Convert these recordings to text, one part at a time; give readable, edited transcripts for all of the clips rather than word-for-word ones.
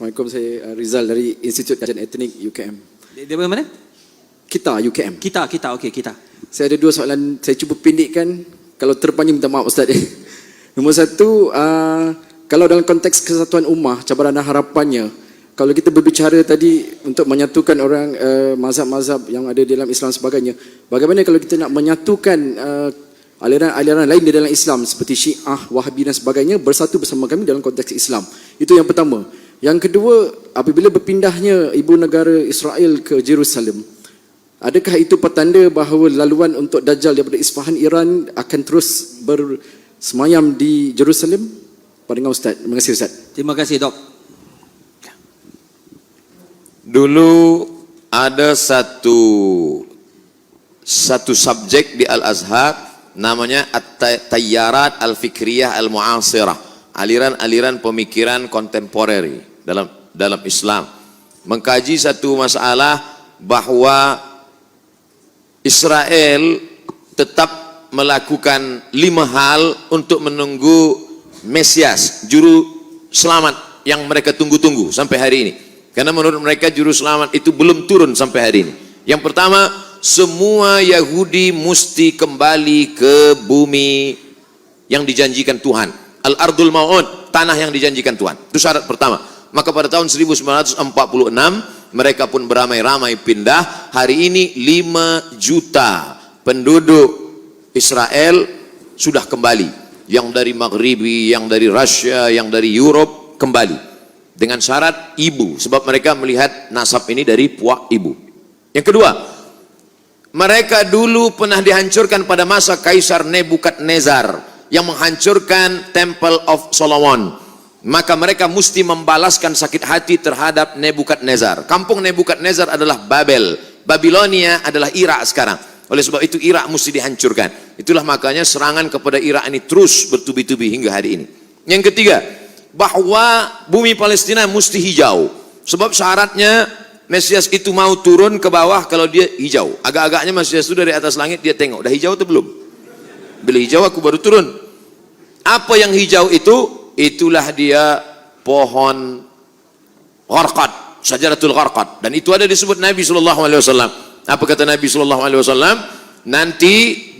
Assalamualaikum, saya Rizal dari Institut Kajian Etnik UKM. Dia mana? Kita UKM. Kita, okey, kita. Saya ada dua soalan, saya cuba pendekkan. Kalau terpanjang minta maaf Ustaz. Nombor satu, kalau dalam konteks kesatuan ummah, cabaran dan harapannya, kalau kita berbicara tadi untuk menyatukan orang mazhab-mazhab yang ada di dalam Islam sebagainya, bagaimana kalau kita nak menyatukan aliran-aliran lain di dalam Islam seperti Syiah, Wahabi dan sebagainya bersatu bersama kami dalam konteks Islam? Itu yang pertama. Yang kedua, apabila berpindahnya ibu negara Israel ke Jerusalem, adakah itu petanda bahawa laluan untuk Dajjal daripada Isfahan, Iran akan terus bersemayam di Jerusalem? Pandangan Ustaz. Terima kasih Ustaz. Terima kasih Dok. Dulu ada satu subjek di Al-Azhar namanya At-Tayyarat Al-Fikriyah Al-Mu'asirah, aliran-aliran pemikiran kontemporer dalam Islam, mengkaji satu masalah bahawa Israel tetap melakukan 5 hal untuk menunggu Mesias, juru selamat yang mereka tunggu-tunggu sampai hari ini. Karena menurut mereka juru selamat itu belum turun sampai hari ini. Yang pertama, semua Yahudi mesti kembali ke bumi yang dijanjikan Tuhan. Al-Ardul Mau'ud, tanah yang dijanjikan Tuhan. Itu syarat pertama. Maka pada tahun 1946 mereka pun beramai-ramai pindah. Hari ini 5 juta penduduk Israel sudah kembali. Yang dari Maghribi, yang dari Rusia, yang dari Europe kembali. Dengan syarat ibu, sebab mereka melihat nasab ini dari puak ibu. Yang kedua, mereka dulu pernah dihancurkan pada masa Kaisar Nebukadnezar yang menghancurkan Temple of Solomon. Maka mereka mesti membalaskan sakit hati terhadap Nebukadnezar. Kampung Nebukadnezar adalah Babel, Babilonia adalah Irak sekarang. Oleh sebab itu Irak mesti dihancurkan. Itulah makanya serangan kepada Irak ini terus bertubi-tubi hingga hari ini. Yang ketiga, bahwa bumi Palestina mesti hijau. Sebab syaratnya Mesias itu mau turun ke bawah kalau dia hijau. Agak-agaknya Mesias itu dari atas langit dia tengok, dah hijau atau belum? Bila hijau aku baru turun. Apa yang hijau itu? Itulah dia pohon gharqad, syajaratul gharqad. Dan itu ada disebut Nabi SAW. Apa kata Nabi SAW? Nanti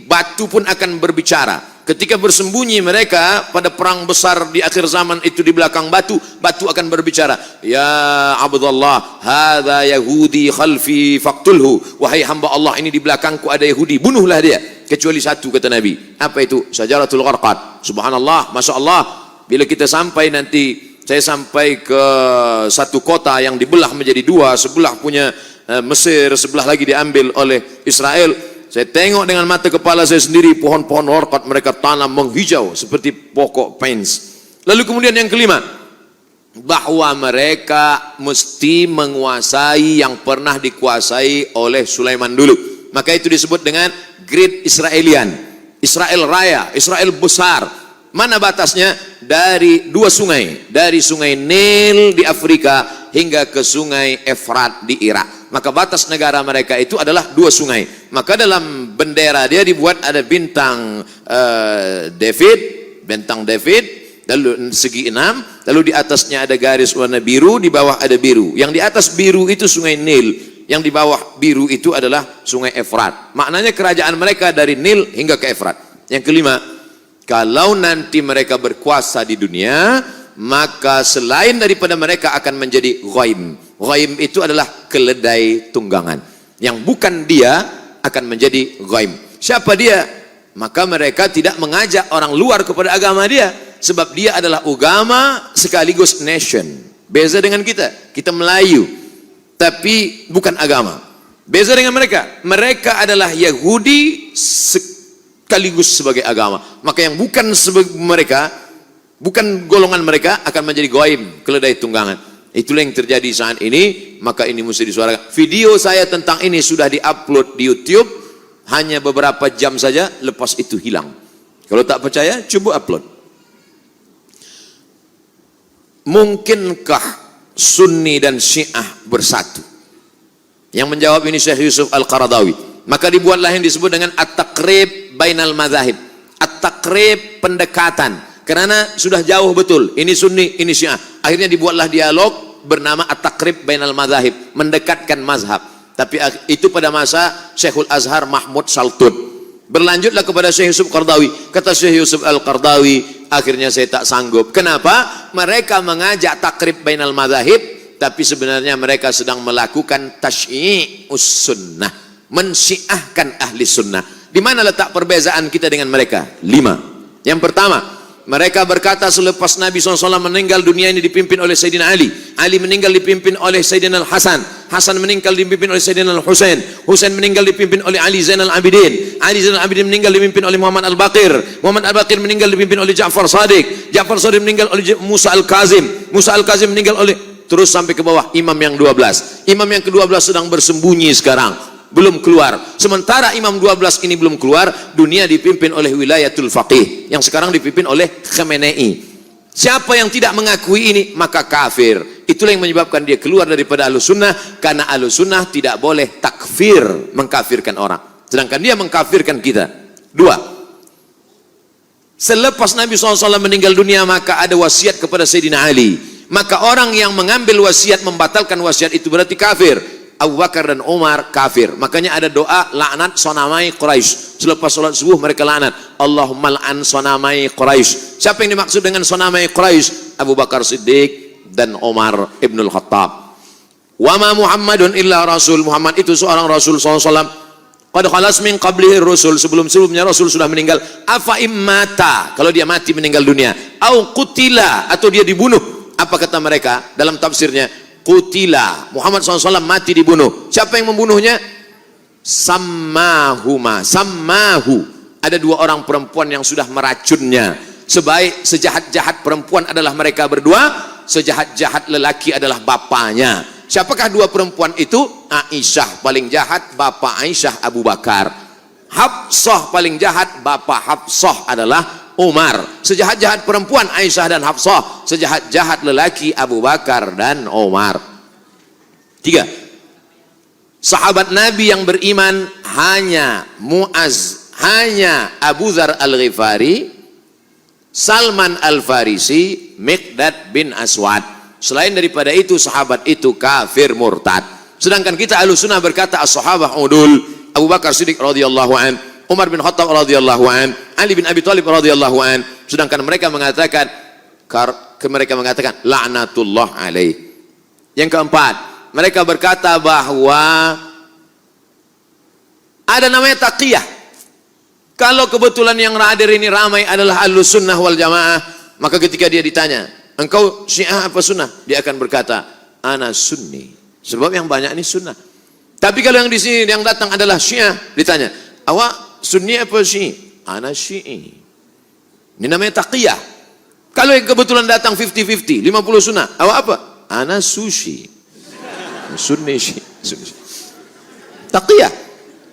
batu pun akan berbicara. Ketika bersembunyi mereka pada perang besar di akhir zaman itu di belakang batu, batu akan berbicara. Ya Abdullah, hadza Yahudi khalfi faqtulhu. Wahai hamba Allah, ini di belakangku ada Yahudi, bunuhlah dia. Kecuali satu, kata Nabi. Apa itu? Syajaratul gharqad. Subhanallah, Masya Allah. Bila kita sampai nanti, saya sampai ke satu kota yang dibelah menjadi 2, sebelah punya Mesir, sebelah lagi diambil oleh Israel. Saya tengok dengan mata kepala saya sendiri pohon-pohon gharqad mereka tanam menghijau seperti pokok pines. Lalu kemudian yang kelima, bahwa mereka mesti menguasai yang pernah dikuasai oleh Sulaiman dulu. Maka itu disebut dengan Great Israelian, Israel Raya, Israel besar. Mana batasnya? Dari 2 sungai, dari sungai Nil di Afrika hingga ke sungai Efrat di Irak. Maka batas negara mereka itu adalah 2 sungai. Maka dalam bendera dia dibuat ada bintang David, lalu segi 6, lalu di atasnya ada garis warna biru, di bawah ada biru. Yang di atas biru itu sungai Nil, yang di bawah biru itu adalah sungai Efrat. Maknanya kerajaan mereka dari Nil hingga ke Efrat. Yang kelima, kalau nanti mereka berkuasa di dunia, maka selain daripada mereka akan menjadi ghaim. Ghaim itu adalah keledai tunggangan. Yang bukan dia akan menjadi ghaim. Siapa dia? Maka mereka tidak mengajak orang luar kepada agama dia. Sebab dia adalah agama sekaligus nation. Beza dengan kita. Kita Melayu. Tapi bukan agama. Beza dengan mereka. Mereka adalah Yahudi sekaligus sebagai agama. Maka yang bukan mereka, bukan golongan mereka akan menjadi ghaim, keledai tunggangan. Itulah yang terjadi saat ini. Maka ini mesti disuarakan. Video saya tentang ini sudah diupload di YouTube, hanya beberapa jam saja, lepas itu hilang. Kalau tak percaya, coba upload. Mungkinkah Sunni dan Syiah bersatu? Yang menjawab ini Syekh Yusuf Al-Qaradawi. Maka dibuatlah yang disebut dengan At-Taqrib Bainal Madzahib. At-Taqrib, pendekatan. Karena sudah jauh betul. Ini Sunni, ini Syiah. Akhirnya dibuatlah dialog bernama At-Taqrib Bainal Madzahib, mendekatkan mazhab. Tapi itu pada masa Syekhul Azhar Mahmud Saltud. Berlanjutlah kepada Syekh Yusuf Qardawi. Kata Syekh Yusuf Al-Qardawi, akhirnya saya tak sanggup. Kenapa? Mereka mengajak takrib bainal madzahib, tapi sebenarnya mereka sedang melakukan tasyyi'us sunnah, mensyiahkan ahli sunnah. Di mana letak perbezaan kita dengan mereka? 5. Yang pertama, mereka berkata selepas Nabi SAW meninggal, dunia ini dipimpin oleh Sayyidina Ali. Ali meninggal dipimpin oleh Sayyidina Al-Hasan. Hasan meninggal dipimpin oleh Sayyidina Al-Husain. Husain meninggal dipimpin oleh Ali Zainal Abidin. Ali Zainal Abidin meninggal dipimpin oleh Muhammad Al-Baqir. Muhammad Al-Baqir meninggal dipimpin oleh Ja'far Shadiq. Ja'far Shadiq meninggal oleh Musa Al-Kazim. Musa Al-Kazim meninggal oleh, terus sampai ke bawah, imam yang 12. Imam yang ke-12 sedang bersembunyi sekarang, belum keluar. Sementara imam 12 ini belum keluar, dunia dipimpin oleh wilayatul faqih yang sekarang dipimpin oleh Khamenei. Siapa yang tidak mengakui ini maka kafir. Itulah yang menyebabkan dia keluar daripada Ahlus Sunnah, karena Ahlus Sunnah tidak boleh takfir, mengkafirkan orang, sedangkan dia mengkafirkan kita. 2. Selepas Nabi SAW meninggal dunia, maka ada wasiat kepada Sayyidina Ali. Maka orang yang mengambil wasiat membatalkan wasiat itu berarti kafir. Abu Bakar dan Umar kafir. Makanya ada doa laknat sonamai Quraisy. Selepas sholat subuh mereka laknat, Allahumma la'an sonamai Quraisy. Siapa yang dimaksud dengan sonamai Quraisy? Abu Bakar Siddiq dan Umar Ibnul Khattab. Wa ma Muhammadun illa rasul. Muhammad itu seorang Rasul SAW. Qad khalas min qablihi rusul. Sebelum-sebelumnya Rasul sudah meninggal. Afa immata, kalau dia mati meninggal dunia. Au qutila, atau dia dibunuh. Apa kata mereka dalam tafsirnya? Qutila, Muhammad SAW mati dibunuh. Siapa yang membunuhnya? Sammahuma, sammahu. Ada 2 orang perempuan yang sudah meracunnya. Sejahat-jahat perempuan adalah mereka berdua, sejahat-jahat lelaki adalah bapaknya. Siapakah 2 perempuan itu? Aisyah paling jahat, bapak Aisyah Abu Bakar. Hafsah paling jahat, bapak Hafsah adalah Umar. Sejahat-jahat perempuan Aisyah dan Hafsah, sejahat-jahat lelaki Abu Bakar dan Umar. 3. Sahabat Nabi yang beriman hanya Muaz, hanya Abu Dzar Al-Ghifari, Salman Al-Farisi, Miqdad bin Aswad. Selain daripada itu, sahabat itu kafir murtad. Sedangkan kita Ahlussunnah berkata as-sahabah udul. Abu Bakar Siddiq radhiyallahu an, Umar bin Khattab radhiyallahu an, Ali bin Abi Thalib radhiyallahu an. Sedangkan mereka mengatakan laknatullah alaih. Yang keempat, mereka berkata bahwa ada namanya taqiyah. Kalau kebetulan yang hadir ini ramai adalah Ahlus Sunnah wal Jamaah, maka ketika dia ditanya, engkau Syiah apa Sunnah? Dia akan berkata, ana Sunni. Sebab yang banyak ini Sunnah. Tapi kalau yang di sini yang datang adalah Syiah, ditanya, awak Sunni apa Syi'i? Ana Syi'i. Ini namanya taqiyah. Kalau yang kebetulan datang 50-50, 50 Sunnah, awak apa? Ana Sushi. Sunni Syi'i. Taqiyah.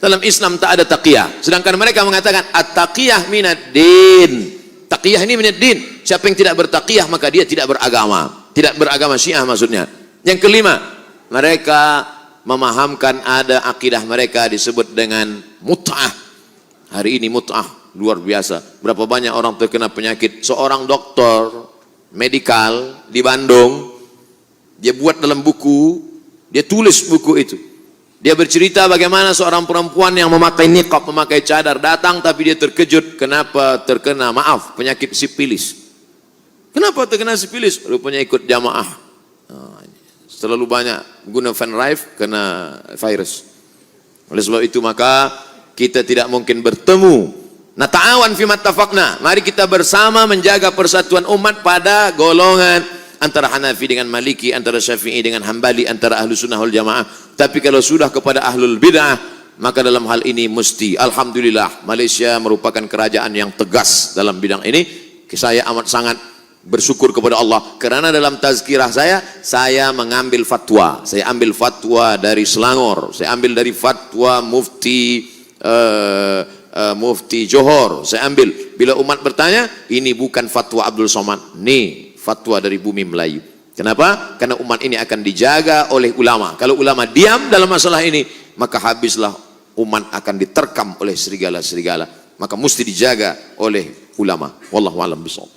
Dalam Islam tak ada taqiyah. Sedangkan mereka mengatakan at-taqiyah minad din. Taqiyah ini minad din. Siapa yang tidak bertaqiyah maka dia tidak beragama. Tidak beragama Syiah maksudnya. Yang kelima, mereka memahamkan ada akidah mereka disebut dengan mut'ah. Hari ini mut'ah luar biasa. Berapa banyak orang terkena penyakit. Seorang dokter medikal di Bandung, dia buat dalam buku, dia tulis buku itu. Dia bercerita bagaimana seorang perempuan yang memakai niqab, memakai cadar datang, tapi dia terkejut kenapa terkena, maaf, penyakit sipilis. Kenapa terkena sipilis? Rupanya ikut jamaah. Terlalu banyak guna Van Rijk kena virus. Oleh sebab itu maka kita tidak mungkin bertemu. Nata'awan fi mattafaqna. Mari kita bersama menjaga persatuan umat pada golongan antara Hanafi dengan Maliki, antara Syafi'i dengan Hambali, antara Ahlus Sunnah wal Jamaah. Tapi kalau sudah kepada Ahlul Bid'ah, maka dalam hal ini mesti, alhamdulillah, Malaysia merupakan kerajaan yang tegas dalam bidang ini. Saya amat sangat bersyukur kepada Allah, kerana dalam tazkirah saya mengambil fatwa. Saya ambil fatwa dari Selangor, saya ambil dari fatwa Mufti Johor, saya ambil. Bila umat bertanya, ini bukan fatwa Abdul Somad, ini fatwa dari bumi Melayu. Kenapa? Karena umat ini akan dijaga oleh ulama. Kalau ulama diam dalam masalah ini, maka habislah umat, akan diterkam oleh serigala-serigala. Maka mesti dijaga oleh ulama. Wallahu a'lam bishawab.